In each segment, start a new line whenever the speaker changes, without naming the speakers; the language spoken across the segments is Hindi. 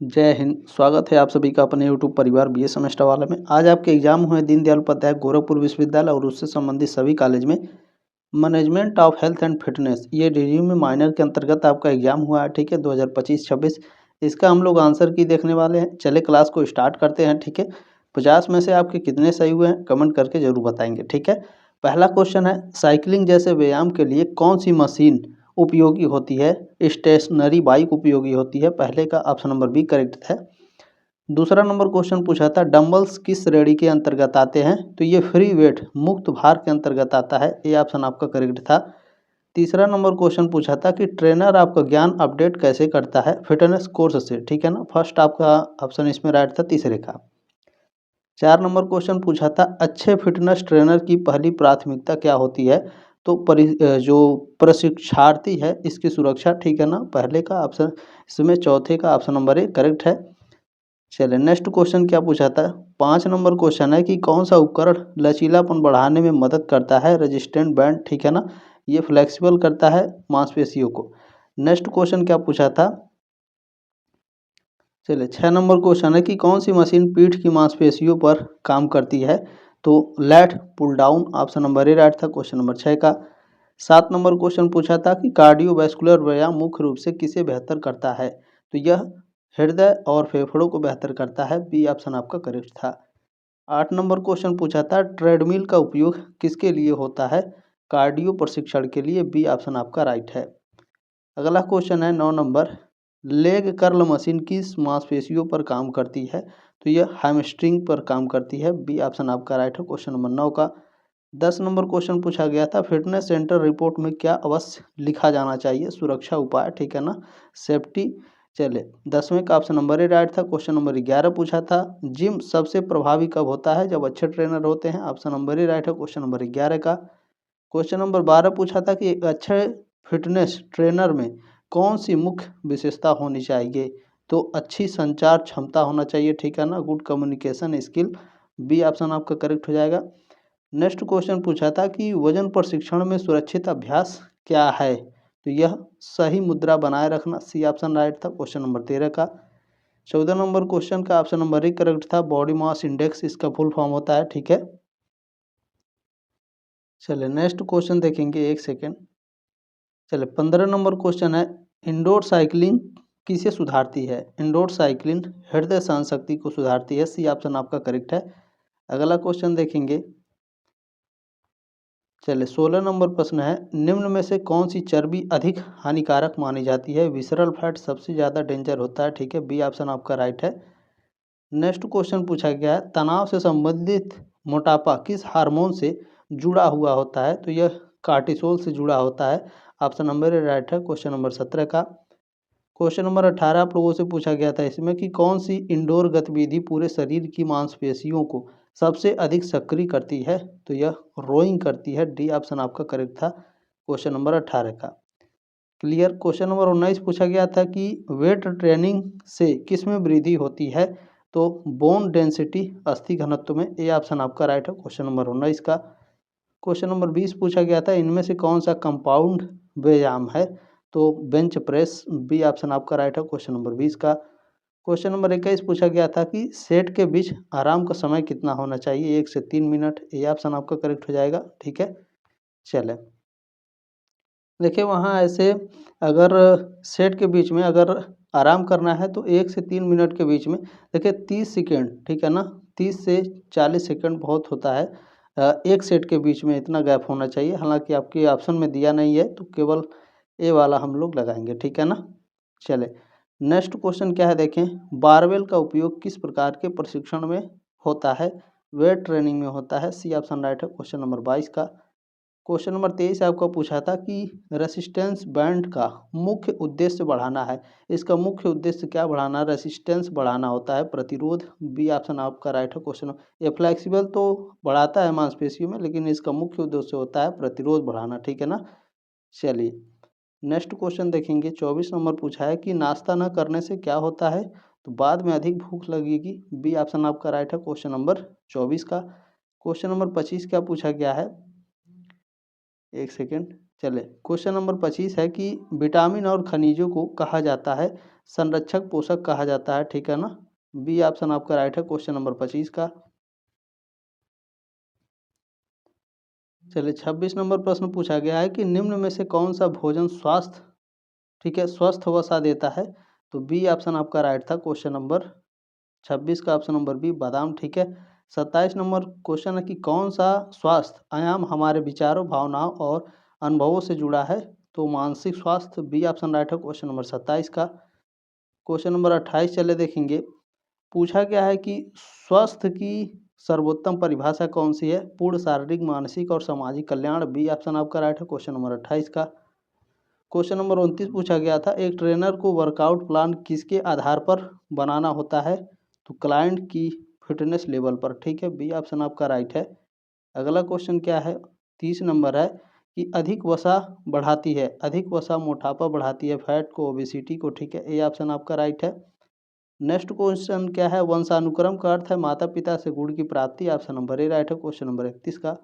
जय हिंद। स्वागत है आप सभी का अपने यूट्यूब परिवार बीए सेमेस्टर वाले में। आज आपके एग्जाम हुए दीनदयाल उपाध्याय गोरखपुर विश्वविद्यालय और उससे संबंधित सभी कॉलेज में management of health and fitness ये रिव्यू में माइनर के अंतर्गत आपका एग्जाम हुआ है। ठीक है, 2025-26 इसका हम लोग आंसर की देखने वाले हैं। चले क्लास को स्टार्ट करते हैं। ठीक है, 50 में से आपके कितने सही हुए हैं कमेंट करके जरूर बताएंगे। ठीक है, पहला क्वेश्चन है, साइकिलिंग जैसे व्यायाम के लिए कौन सी मशीन उपयोगी होती है? स्टेशनरी बाइक उपयोगी होती है। पहले का ऑप्शन नंबर बी करेक्ट है। दूसरा नंबर क्वेश्चन पूछा था, डंबल्स किस श्रेणी के अंतर्गत आते हैं? तो ये फ्री वेट मुक्त भार के अंतर्गत आता है। ये ऑप्शन आपका करेक्ट था। तीसरा नंबर क्वेश्चन पूछा था कि ट्रेनर आपका ज्ञान अपडेट कैसे करता है? फिटनेस कोर्स से। ठीक है ना, फर्स्ट आपका ऑप्शन इसमें राइट था, तीसरे का। 4 नंबर क्वेश्चन पूछा था, अच्छे फिटनेस ट्रेनर की पहली प्राथमिकता क्या होती है? तो जो प्रशिक्षार्थी है इसकी सुरक्षा। ठीक है ना, पहले का ऑप्शन इसमें चौथे का ऑप्शन नंबर ए करेक्ट है। चलिए नेक्स्ट क्वेश्चन क्या पूछा था? 5 नंबर क्वेश्चन है कि कौन सा उपकरण लचीलापन बढ़ाने में मदद करता है? Resistant band. ठीक है ना, ये फ्लेक्सिबल करता है मांसपेशियों को। नेक्स्ट क्वेश्चन क्या पूछा था? चलिए 6 नंबर क्वेश्चन है कि कौन सी मशीन पीठ की मांसपेशियों पर काम करती है? तो lat pull down, option number A right था क्वेश्चन नंबर 6 का। 7 नंबर क्वेश्चन पूछा था कि कार्डियोवैस्कुलर व्यायाम मुख्य रूप से किसे बेहतर करता है? तो यह हृदय और फेफड़ों को बेहतर करता है। बी ऑप्शन आपका करेक्ट था। 8 नंबर क्वेश्चन पूछा था, ट्रेडमिल का उपयोग किसके लिए होता है? कार्डियो प्रशिक्षण के लिए। बी ऑप्शन आपका राइट है। अगला क्वेश्चन है 9 नंबर, लेग कर्ल मशीन किस मांसपेशियों पर काम करती है? तो यह हैमस्ट्रिंग पर काम करती है। बी ऑप्शन आपका राइट है क्वेश्चन नंबर 9 का। 10 नंबर क्वेश्चन पूछा गया था, फिटनेस सेंटर रिपोर्ट में क्या अवश्य लिखा जाना चाहिए? सुरक्षा उपाय। ठीक है ना, सेफ्टी। चले 10वें का ऑप्शन नंबर ए राइट था। क्वेश्चन नंबर 11 पूछा था, जिम सबसे प्रभावी कब होता है? जब अच्छे ट्रेनर होते हैं। ऑप्शन नंबर ए राइट है क्वेश्चन नंबर 11 का। क्वेश्चन नंबर 12 पूछा था कि एक अच्छे फिटनेस ट्रेनर में कौन सी मुख्य विशेषता होनी चाहिए? तो अच्छी संचार क्षमता होना चाहिए। ठीक है ना, good communication skill. B option आपका करेक्ट हो जाएगा। नेक्स्ट क्वेश्चन पूछा था कि वजन प्रशिक्षण में सुरक्षित अभ्यास क्या है? तो यह सही मुद्रा बनाए रखना। सी ऑप्शन राइट था क्वेश्चन नंबर 13 का। 14 नंबर क्वेश्चन का ऑप्शन नंबर ए करेक्ट था, बॉडी मास इंडेक्स इसका फुल फॉर्म होता है। ठीक है, चलिए नेक्स्ट क्वेश्चन देखेंगे, एक सेकेंड। चलिए 15 नंबर क्वेश्चन है, इंडोर साइकिलिंग किसे सुधारती है? इंडोर साइकिलिंग हृदय सहनशक्ति को सुधारती है। सी ऑप्शन आपका करेक्ट है। अगला क्वेश्चन देखेंगे। चलिए 16 नंबर प्रश्न है, निम्न में से कौन सी चर्बी अधिक हानिकारक मानी जाती है? विसरल फैट सबसे ज़्यादा डेंजर होता है। ठीक है, बी ऑप्शन आपका राइट है। नेक्स्ट क्वेश्चन पूछा गया है, तनाव से संबंधित मोटापा किस हार्मोन से जुड़ा हुआ होता है? तो यह कार्टिसोल से जुड़ा होता है। ऑप्शन नंबर ए राइट है क्वेश्चन नंबर 17 का। क्वेश्चन नंबर 18 आप लोगों से पूछा गया था इसमें कि कौन सी इंडोर गतिविधि पूरे शरीर की मांसपेशियों को सबसे अधिक सक्रिय करती है? तो यह रोइंग करती है। डी ऑप्शन आपका करेक्ट था क्वेश्चन नंबर 18 का। क्लियर। क्वेश्चन नंबर 19 पूछा गया था कि वेट ट्रेनिंग से किस में वृद्धि होती है? तो बोन डेंसिटी, अस्थि घनत्व में। ए ऑप्शन आपका राइट है क्वेश्चन नंबर 19 का। क्वेश्चन नंबर 20 पूछा गया था, इनमें से कौन सा कंपाउंड व्यायाम है? तो बेंच प्रेस। बी ऑप्शन आपका राइट है क्वेश्चन नंबर 20 का। क्वेश्चन नंबर 21 पूछा गया था कि सेट के बीच आराम का समय कितना होना चाहिए? 1 से 3 मिनट। ए ऑप्शन आपका करेक्ट हो जाएगा। ठीक है, चले देखिए वहाँ ऐसे अगर सेट के बीच में अगर आराम करना है तो 1 से 3 मिनट के बीच में देखिए 30 सेकेंड। ठीक है ना, 30 से 40 सेकेंड बहुत होता है। एक सेट के बीच में इतना गैप होना चाहिए। हालांकि आपके ऑप्शन में दिया नहीं है तो केवल ए वाला हम लोग लगाएंगे। ठीक है ना, चले नेक्स्ट क्वेश्चन क्या है देखें, बारबेल का उपयोग किस प्रकार के प्रशिक्षण में होता है? वेट ट्रेनिंग में होता है। सी ऑप्शन राइट है क्वेश्चन नंबर 22 का। क्वेश्चन नंबर 23 आपका पूछा था कि रेसिस्टेंस बैंड का मुख्य उद्देश्य बढ़ाना है। इसका मुख्य उद्देश्य क्या बढ़ाना? रेसिस्टेंस बढ़ाना होता है, प्रतिरोध। बी ऑप्शन आपका राइट है क्वेश्चन। ये फ्लेक्सिबल तो बढ़ाता है मांसपेशियों में, लेकिन इसका मुख्य उद्देश्य होता है प्रतिरोध बढ़ाना। ठीक है ना, चलिए नेक्स्ट क्वेश्चन देखेंगे। 24 नंबर पूछा है कि नाश्ता न करने से क्या होता है? तो बाद में अधिक भूख लगेगी। बी ऑप्शन आपका राइट है क्वेश्चन नंबर 24 का। क्वेश्चन नंबर 25 क्या पूछा गया है? एक सेकेंड, चले, क्वेश्चन नंबर 25 है कि विटामिन और खनिजों को कहा जाता है संरक्षक पोषक कहा जाता है, ठीक है ना। बी ऑप्शन आपका राइट है क्वेश्चन नंबर 25 का। चलिए 26 नंबर प्रश्न पूछा गया है कि निम्न में से कौन सा भोजन स्वास्थ्य, ठीक है, स्वस्थ वसा देता है। तो बी ऑप्शन आपका राइट था क्वेश्चन नंबर 26 का, ऑप्शन नंबर बी बादाम, ठीक है। 27 नंबर क्वेश्चन है कि कौन सा स्वास्थ्य आयाम हमारे विचारों भावनाओं और अनुभवों से जुड़ा है। तो मानसिक स्वास्थ्य, बी ऑप्शन राइट है क्वेश्चन नंबर 27 का। क्वेश्चन नंबर 28 चले देखेंगे, पूछा गया है कि स्वस्थ की सर्वोत्तम परिभाषा कौन सी है। पूर्ण शारीरिक मानसिक और सामाजिक कल्याण, बी ऑप्शन आपका राइट है क्वेश्चन नंबर 28 का। क्वेश्चन नंबर 29 पूछा गया था, एक ट्रेनर को वर्कआउट प्लान किसके आधार पर बनाना होता है। तो क्लाइंट की फिटनेस लेवल पर, ठीक है, बी ऑप्शन आपका राइट है। अगला क्वेश्चन क्या है, 30 नंबर है कि अधिक वसा बढ़ाती है, अधिक वसा मोटापा बढ़ाती है, फैट को, ओबेसिटी को, ठीक है, ए ऑप्शन आपका राइट है। नेक्स्ट क्वेश्चन क्या है, वंशानुक्रम का अर्थ है माता पिता से गुण की प्राप्ति, ऑप्शन नंबर ए राइट है क्वेश्चन नंबर 31 का।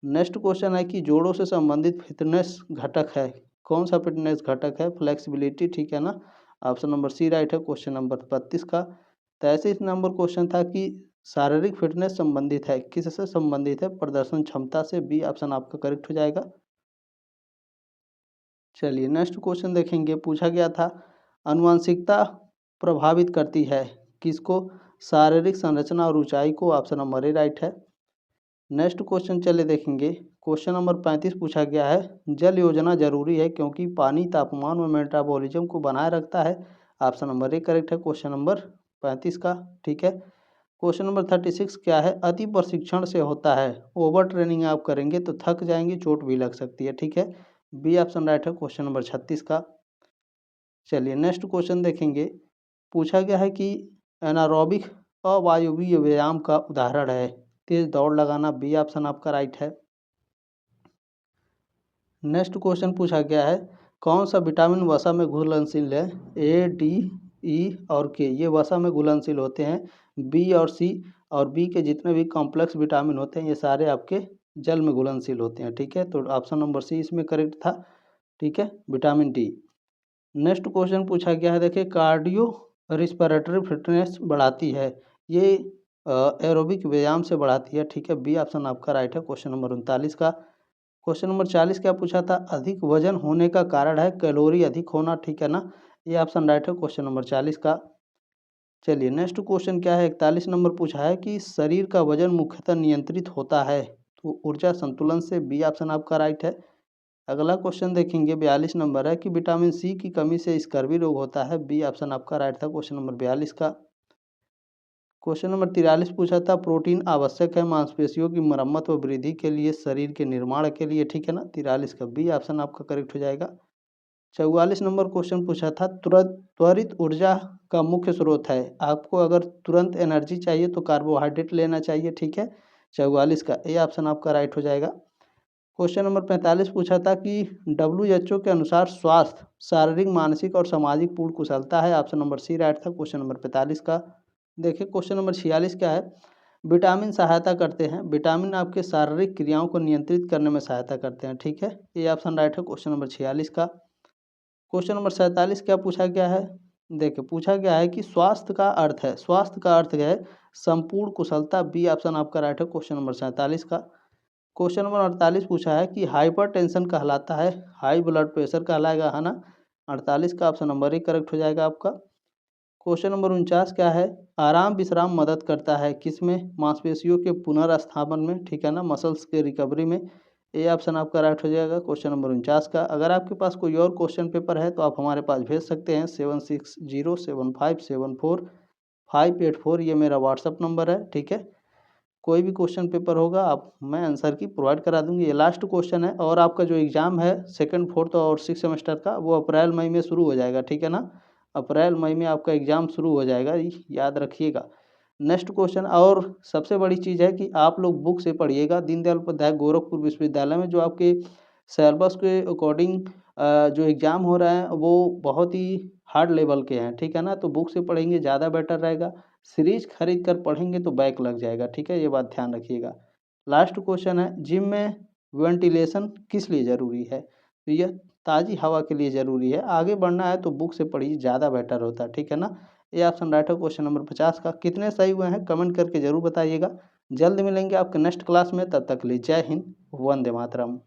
नेक्स्ट क्वेश्चन है कि जोड़ों से संबंधित फिटनेस घटक है, कौन सा फिटनेस घटक है, फ्लेक्सिबिलिटी, ठीक है ना, ऑप्शन नंबर सी राइट है क्वेश्चन नंबर 32 का। 33 नंबर क्वेश्चन था कि शारीरिक फिटनेस संबंधित है, किससे संबंधित है, प्रदर्शन क्षमता से, बी ऑप्शन आपका करेक्ट हो जाएगा। चलिए नेक्स्ट क्वेश्चन देखेंगे, पूछा गया था आनुवंशिकता प्रभावित करती है किसको, शारीरिक संरचना और ऊंचाई को, ऑप्शन नंबर ए राइट है। नेक्स्ट क्वेश्चन चले देखेंगे, क्वेश्चन नंबर 35 पूछा गया है जल योजना जरूरी है क्योंकि पानी तापमान व मेटाबॉलिज्म को बनाए रखता है, ऑप्शन नंबर ए करेक्ट है क्वेश्चन नंबर 35 का, ठीक है। क्वेश्चन नंबर 36 क्या है, अति प्रशिक्षण से होता है, ओवर ट्रेनिंग आप करेंगे तो थक जाएंगे, चोट भी लग सकती है, ठीक है, बी ऑप्शन राइट है क्वेश्चन नंबर 36 का। चलिए नेक्स्ट क्वेश्चन देखेंगे, पूछा गया है कि एनारोबिक अवायवीय व्यायाम का उदाहरण है तेज दौड़ लगाना, बी ऑप्शन आपका राइट है। नेक्स्ट क्वेश्चन पूछा गया है कौन सा विटामिन वसा में घुलनशील है, ए डी ई और के, ये वसा में घुलनशील होते हैं, बी और सी, और बी के जितने भी कॉम्प्लेक्स विटामिन होते हैं ये सारे आपके जल में घुलनशील होते हैं, ठीक है, तो ऑप्शन नंबर सी इसमें करेक्ट था, ठीक है, विटामिन डी। नेक्स्ट क्वेश्चन पूछा गया है, देखिए कार्डियो रिस्पिरेटरी फिटनेस बढ़ाती है, ये एरोबिक व्यायाम से बढ़ाती है, ठीक है, बी ऑप्शन आपका राइट है क्वेश्चन नंबर 39 का। क्वेश्चन नंबर 40 क्या पूछा था, अधिक वजन होने का कारण है कैलोरी अधिक होना, ठीक है ना, ये ऑप्शन राइट है क्वेश्चन नंबर 40 का। चलिए नेक्स्ट क्वेश्चन क्या है, 41 नंबर पूछा है कि शरीर का वजन मुख्यतः नियंत्रित होता है तो ऊर्जा संतुलन से, बी ऑप्शन आपका राइट है। अगला क्वेश्चन देखेंगे, 42 नंबर है कि विटामिन सी की कमी से स्कर्वी रोग होता है, बी ऑप्शन आपका राइट था क्वेश्चन नंबर 42 का। क्वेश्चन नंबर 43 पूछा था प्रोटीन आवश्यक है मांसपेशियों की मरम्मत व वृद्धि के लिए, शरीर के निर्माण के लिए, ठीक है ना, 43 का, बी ऑप्शन आपका करेक्ट हो जाएगा। 44 नंबर क्वेश्चन पूछा था त्वरित ऊर्जा का मुख्य स्रोत है, आपको अगर तुरंत एनर्जी चाहिए तो कार्बोहाइड्रेट लेना चाहिए, ठीक है, 44 का, ए ऑप्शन आपका राइट हो जाएगा। क्वेश्चन नंबर 45 पूछा था कि WHO के अनुसार स्वास्थ्य शारीरिक मानसिक और सामाजिक पूर्ण कुशलता है, ऑप्शन नंबर सी राइट था क्वेश्चन नंबर 45 का। देखिए क्वेश्चन नंबर 46 क्या है, विटामिन सहायता करते हैं, विटामिन आपके शारीरिक क्रियाओं को नियंत्रित करने में सहायता करते हैं, ठीक है, ये ऑप्शन राइट है क्वेश्चन नंबर 46 का। क्वेश्चन नंबर 47 क्या पूछा गया है, देखिए पूछा गया है कि स्वास्थ्य का अर्थ है, स्वास्थ्य का अर्थ है संपूर्ण कुशलता, बी ऑप्शन आपका राइट है क्वेश्चन नंबर 47 का। क्वेश्चन नंबर 48 पूछा है कि हाइपरटेंशन कहलाता है, हाई ब्लड प्रेशर कहलाएगा, है ना, 48 का ऑप्शन नंबर ए करेक्ट हो जाएगा आपका। क्वेश्चन नंबर 49 क्या है, आराम विश्राम मदद करता है किसमें, मांसपेशियों के पुनर्स्थापन में, ठीक है ना, मसल्स के रिकवरी में, ए ऑप्शन आपका राइट हो जाएगा क्वेश्चन नंबर 49 का। अगर आपके पास कोई और क्वेश्चन पेपर है तो आप हमारे पास भेज सकते हैं, 7607574584, ये मेरा व्हाट्सअप नंबर है, ठीक है, कोई भी क्वेश्चन पेपर होगा आप मैं आंसर की प्रोवाइड करा दूंगी। ये लास्ट क्वेश्चन है और आपका जो एग्ज़ाम है सेकंड फोर्थ और सिक्स सेमेस्टर का वो अप्रैल मई में शुरू हो जाएगा, ठीक है ना, अप्रैल मई में आपका एग्ज़ाम शुरू हो जाएगा, याद रखिएगा। नेक्स्ट क्वेश्चन, और सबसे बड़ी चीज़ है कि आप लोग बुक से पढ़िएगा, दीनदयाल उपाध्याय गोरखपुर विश्वविद्यालय में जो आपके सिलेबस के अकॉर्डिंग जो एग्ज़ाम हो रहा है वो बहुत ही हार्ड लेवल के हैं, ठीक है ना, तो बुक से पढ़ेंगे ज़्यादा बेटर रहेगा, सीरीज खरीद कर पढ़ेंगे तो बैक लग जाएगा, ठीक है, ये बात ध्यान रखिएगा। लास्ट क्वेश्चन है, जिम में वेंटिलेशन किस लिए ज़रूरी है? तो यह ताज़ी हवा के लिए ज़रूरी है। आगे बढ़ना है तो बुक से पढ़िए, ज़्यादा बेटर होता है, ठीक है ना। ये ऑप्शन राइट है क्वेश्चन नंबर 50 का। कितने सही हुए हैं कमेंट करके ज़रूर बताइएगा। जल्द मिलेंगे आपके नेक्स्ट क्लास में, तब तक के लिए जय हिंद, वंदे मातरम।